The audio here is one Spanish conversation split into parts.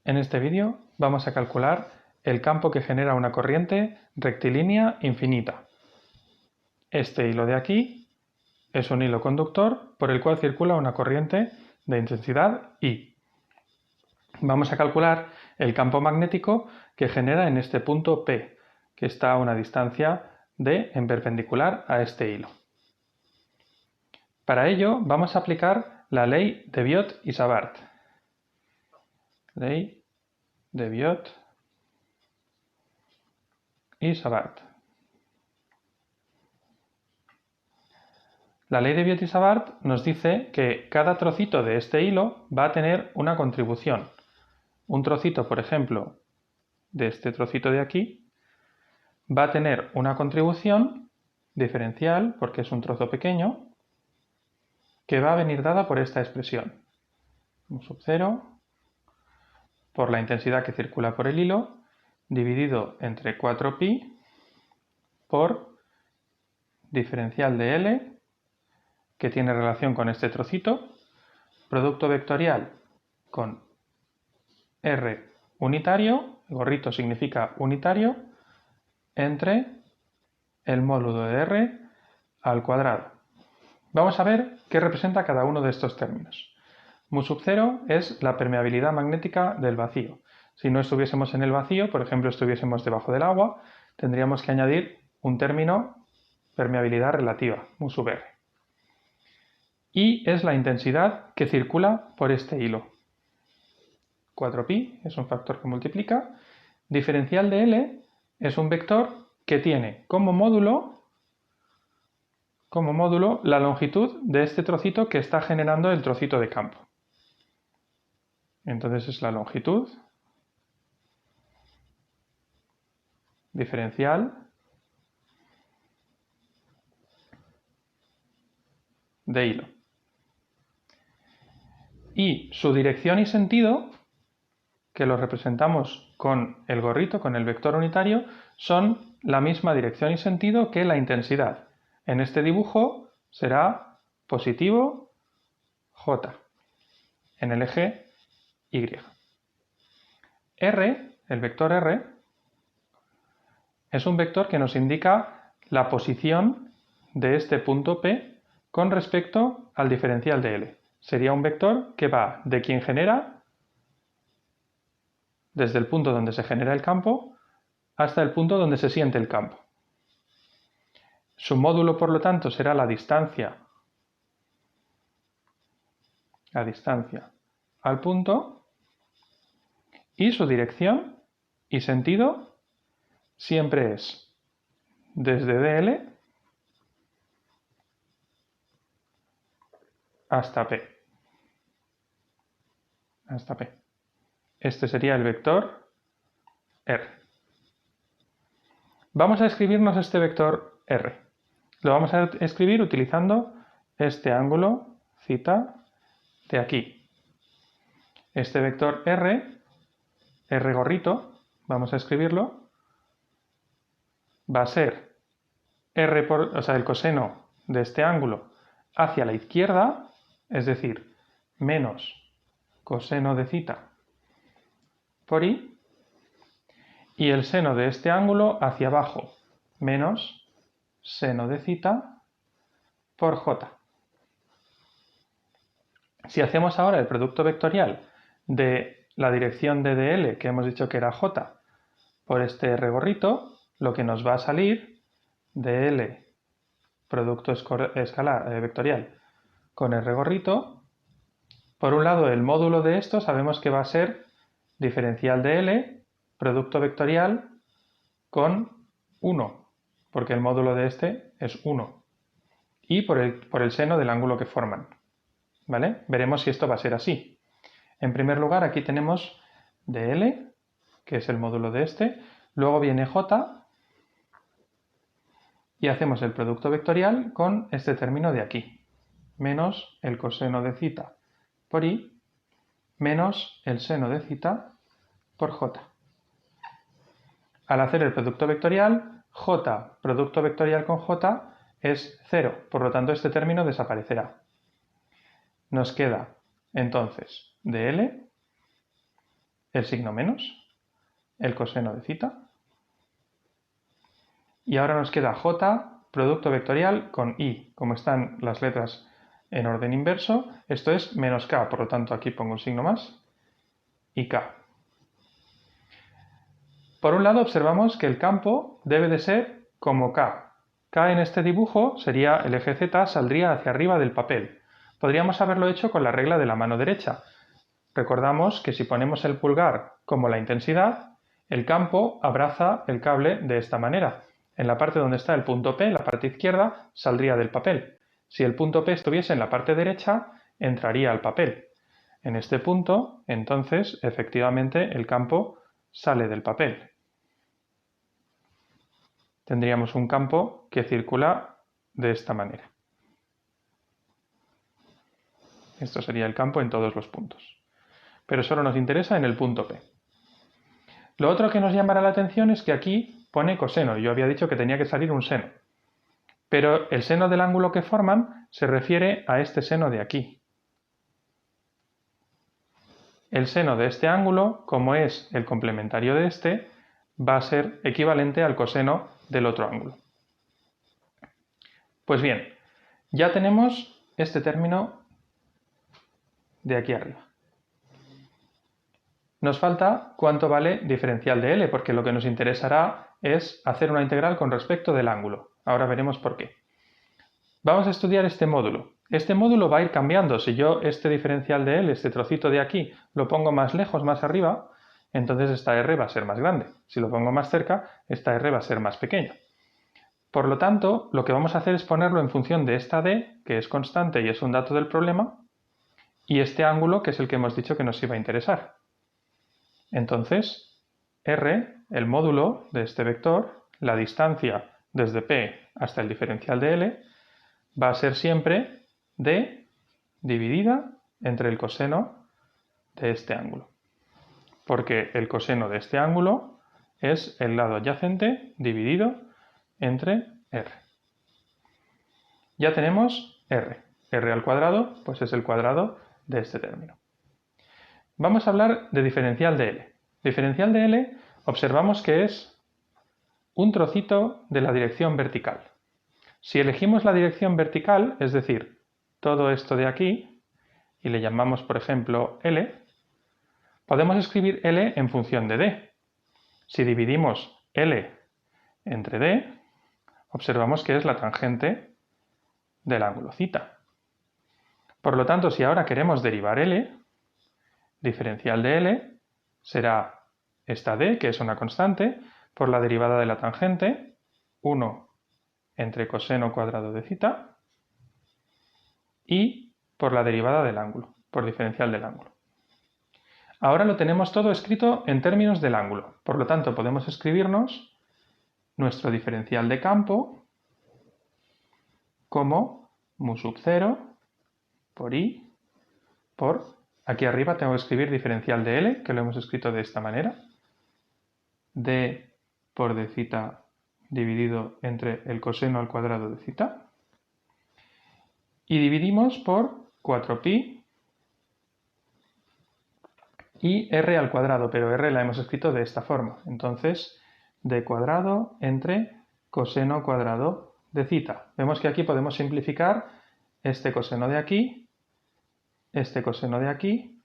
En este vídeo vamos a calcular el campo que genera una corriente rectilínea infinita. Este hilo de aquí es un hilo conductor por el cual circula una corriente de intensidad I. Vamos a calcular el campo magnético que genera en este punto P, que está a una distancia d en perpendicular a este hilo. Para ello vamos a aplicar la ley de Biot y Savart. Ley de Biot y Savart. La ley de Biot y Savart nos dice que cada trocito de este hilo va a tener una contribución. Un trocito, por ejemplo, de este trocito de aquí, va a tener una contribución diferencial, porque es un trozo pequeño, que va a venir dada por esta expresión. U sub 0 por la intensidad que circula por el hilo, dividido entre 4pi por diferencial de L, que tiene relación con este trocito, producto vectorial con R unitario, el gorrito significa unitario, entre el módulo de R al cuadrado. Vamos a ver qué representa cada uno de estos términos. Mu sub 0 es la permeabilidad magnética del vacío. Si no estuviésemos en el vacío, por ejemplo, estuviésemos debajo del agua, tendríamos que añadir un término permeabilidad relativa, mu sub R. Y es la intensidad que circula por este hilo. 4pi es un factor que multiplica. Diferencial de L es un vector que tiene como módulo la longitud de este trocito que está generando el trocito de campo. Entonces es la longitud diferencial de hilo. Y su dirección y sentido, que lo representamos con el gorrito, con el vector unitario, son la misma dirección y sentido que la intensidad. En este dibujo será positivo J, en el eje Y. R, el vector R, es un vector que nos indica la posición de este punto P con respecto al diferencial de L. Sería un vector que va de quien genera, desde el punto donde se genera el campo, hasta el punto donde se siente el campo. Su módulo, por lo tanto, será la distancia al punto, y su dirección y sentido siempre es desde DL hasta P. Este sería el vector R. Vamos a escribirnos este vector R. Lo vamos a escribir utilizando este ángulo θ de aquí. Este vector R gorrito, vamos a escribirlo, va a ser el coseno de este ángulo hacia la izquierda, es decir, menos coseno de θ por I, y el seno de este ángulo hacia abajo, menos seno de θ por J. Si hacemos ahora el producto vectorial de la dirección de dl, que hemos dicho que era J, por este R gorrito, lo que nos va a salir dl producto escalar vectorial con R gorrito, por un lado el módulo de esto sabemos que va a ser diferencial de L, producto vectorial con 1, porque el módulo de este es 1, y por el seno del ángulo que forman. ¿Vale? Veremos si esto va a ser así. En primer lugar, aquí tenemos dl, que es el módulo de este, luego viene j, y hacemos el producto vectorial con este término de aquí, menos el coseno de θ por I, menos el seno de θ por J. Al hacer el producto vectorial, J producto vectorial con J es 0, por lo tanto este término desaparecerá. Nos queda entonces dl el signo menos, el coseno de θ. Y ahora nos queda J, producto vectorial con I. Como están las letras en orden inverso, esto es menos K, por lo tanto aquí pongo un signo más, y K. Por un lado observamos que el campo debe de ser como K. K en este dibujo sería el eje Z, saldría hacia arriba del papel. Podríamos haberlo hecho con la regla de la mano derecha. Recordamos que si ponemos el pulgar como la intensidad, el campo abraza el cable de esta manera. En la parte donde está el punto P, la parte izquierda, saldría del papel. Si el punto P estuviese en la parte derecha, entraría al papel. En este punto, entonces, efectivamente, el campo sale del papel. Tendríamos un campo que circula de esta manera. Esto sería el campo en todos los puntos. Pero solo nos interesa en el punto P. Lo otro que nos llamará la atención es que aquí pone coseno. Yo había dicho que tenía que salir un seno. Pero el seno del ángulo que forman se refiere a este seno de aquí. El seno de este ángulo, como es el complementario de este, va a ser equivalente al coseno del otro ángulo. Pues bien, ya tenemos este término de aquí arriba. Nos falta cuánto vale diferencial de L, porque lo que nos interesará es hacer una integral con respecto del ángulo. Ahora veremos por qué. Vamos a estudiar este módulo. Este módulo va a ir cambiando. Si yo este diferencial de L, este trocito de aquí, lo pongo más lejos, más arriba, entonces esta R va a ser más grande. Si lo pongo más cerca, esta R va a ser más pequeña. Por lo tanto, lo que vamos a hacer es ponerlo en función de esta D, que es constante y es un dato del problema, y este ángulo, que es el que hemos dicho que nos iba a interesar. Entonces, R, el módulo de este vector, la distancia desde P hasta el diferencial de L, va a ser siempre D dividida entre el coseno de este ángulo. Porque el coseno de este ángulo es el lado adyacente dividido entre R. Ya tenemos R. R al cuadrado, pues es el cuadrado de este término. Vamos a hablar de diferencial de L. Diferencial de L observamos que es un trocito de la dirección vertical. Si elegimos la dirección vertical, es decir, todo esto de aquí, y le llamamos, por ejemplo, L, podemos escribir L en función de D. Si dividimos L entre D, observamos que es la tangente del ángulo θ. Por lo tanto, si ahora queremos derivar L, diferencial de L será esta D, que es una constante, por la derivada de la tangente, 1 entre coseno cuadrado de θ, y por la derivada del ángulo, por diferencial del ángulo. Ahora lo tenemos todo escrito en términos del ángulo, por lo tanto podemos escribirnos nuestro diferencial de campo como mu sub 0 por I por... Aquí arriba tengo que escribir diferencial de L, que lo hemos escrito de esta manera. D por dθ dividido entre el coseno al cuadrado de θ. Y dividimos por 4pi y r al cuadrado, pero r la hemos escrito de esta forma. Entonces, d cuadrado entre coseno cuadrado de θ. Vemos que aquí podemos simplificar este coseno de aquí, este coseno de aquí.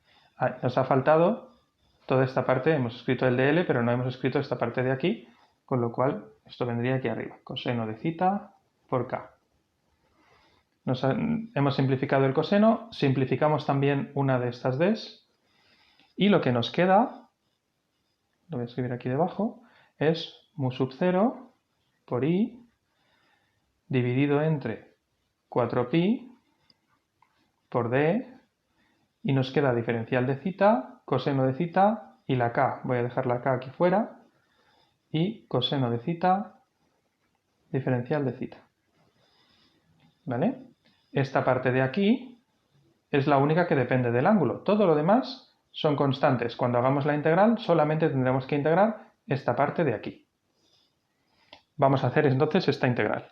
Nos ha faltado toda esta parte, hemos escrito el de L, pero no hemos escrito esta parte de aquí, con lo cual esto vendría aquí arriba, coseno de θ por k. Hemos simplificado el coseno, simplificamos también una de estas d's, y lo que nos queda, lo voy a escribir aquí debajo, es mu sub 0 por i dividido entre 4pi por d, y nos queda diferencial de θ, coseno de θ y la k. Voy a dejar la k aquí fuera. Y coseno de θ, diferencial de θ. ¿Vale? Esta parte de aquí es la única que depende del ángulo. Todo lo demás son constantes. Cuando hagamos la integral solamente tendremos que integrar esta parte de aquí. Vamos a hacer entonces esta integral.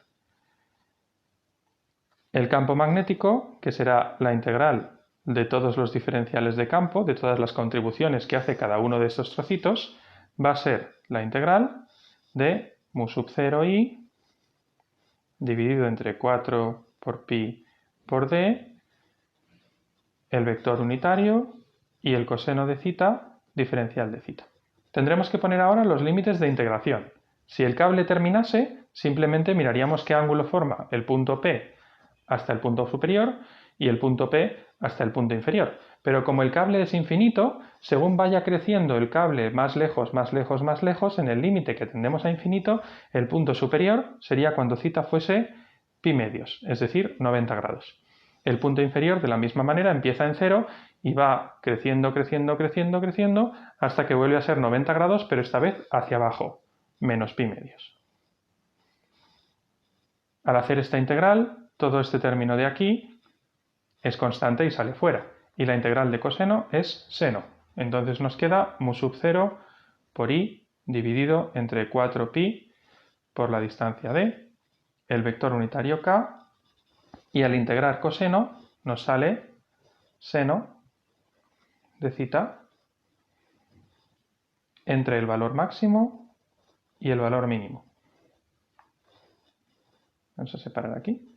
El campo magnético, que será la integral de todos los diferenciales de campo, de todas las contribuciones que hace cada uno de estos trocitos, va a ser la integral de mu sub 0i dividido entre 4 por pi por d, el vector unitario y el coseno de θ diferencial de θ. Tendremos que poner ahora los límites de integración. Si el cable terminase, simplemente miraríamos qué ángulo forma el punto P hasta el punto superior y el punto P hasta el punto inferior. Pero como el cable es infinito, según vaya creciendo el cable más lejos, más lejos, más lejos, en el límite que tendemos a infinito, el punto superior sería cuando θ fuese pi medios, es decir, 90 grados. El punto inferior, de la misma manera, empieza en 0 y va creciendo, creciendo, creciendo, creciendo, hasta que vuelve a ser 90 grados, pero esta vez hacia abajo, menos pi medios. Al hacer esta integral, todo este término de aquí es constante y sale fuera. Y la integral de coseno es seno. Entonces nos queda mu sub 0 por i dividido entre 4pi por la distancia d, el vector unitario k, y al integrar coseno nos sale seno de θ entre el valor máximo y el valor mínimo. Vamos a separar aquí.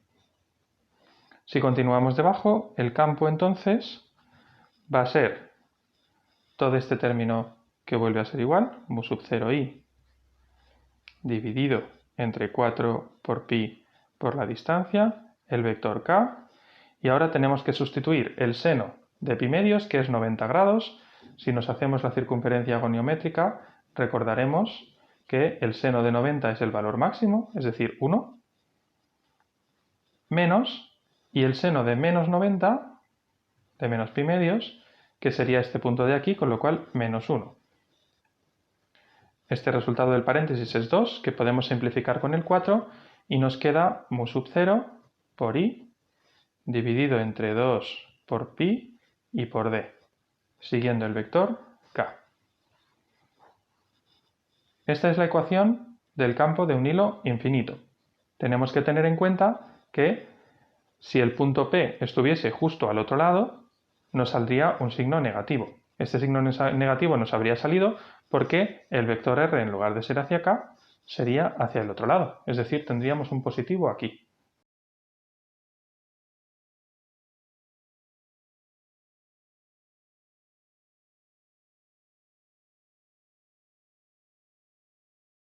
Si continuamos debajo, el campo entonces va a ser todo este término que vuelve a ser igual, mu sub 0i dividido entre 4 por pi por la distancia, el vector k, y ahora tenemos que sustituir el seno de pi medios, que es 90 grados. Si nos hacemos la circunferencia goniométrica, recordaremos que el seno de 90 es el valor máximo, es decir, 1, menos, y el seno de menos 90, de menos pi medios, que sería este punto de aquí, con lo cual menos 1. Este resultado del paréntesis es 2, que podemos simplificar con el 4, y nos queda mu sub 0 por i dividido entre 2 por pi y por d, siguiendo el vector k. Esta es la ecuación del campo de un hilo infinito. Tenemos que tener en cuenta que si el punto P estuviese justo al otro lado, nos saldría un signo negativo. Este signo negativo nos habría salido porque el vector r, en lugar de ser hacia acá, sería hacia el otro lado. Es decir, tendríamos un positivo aquí.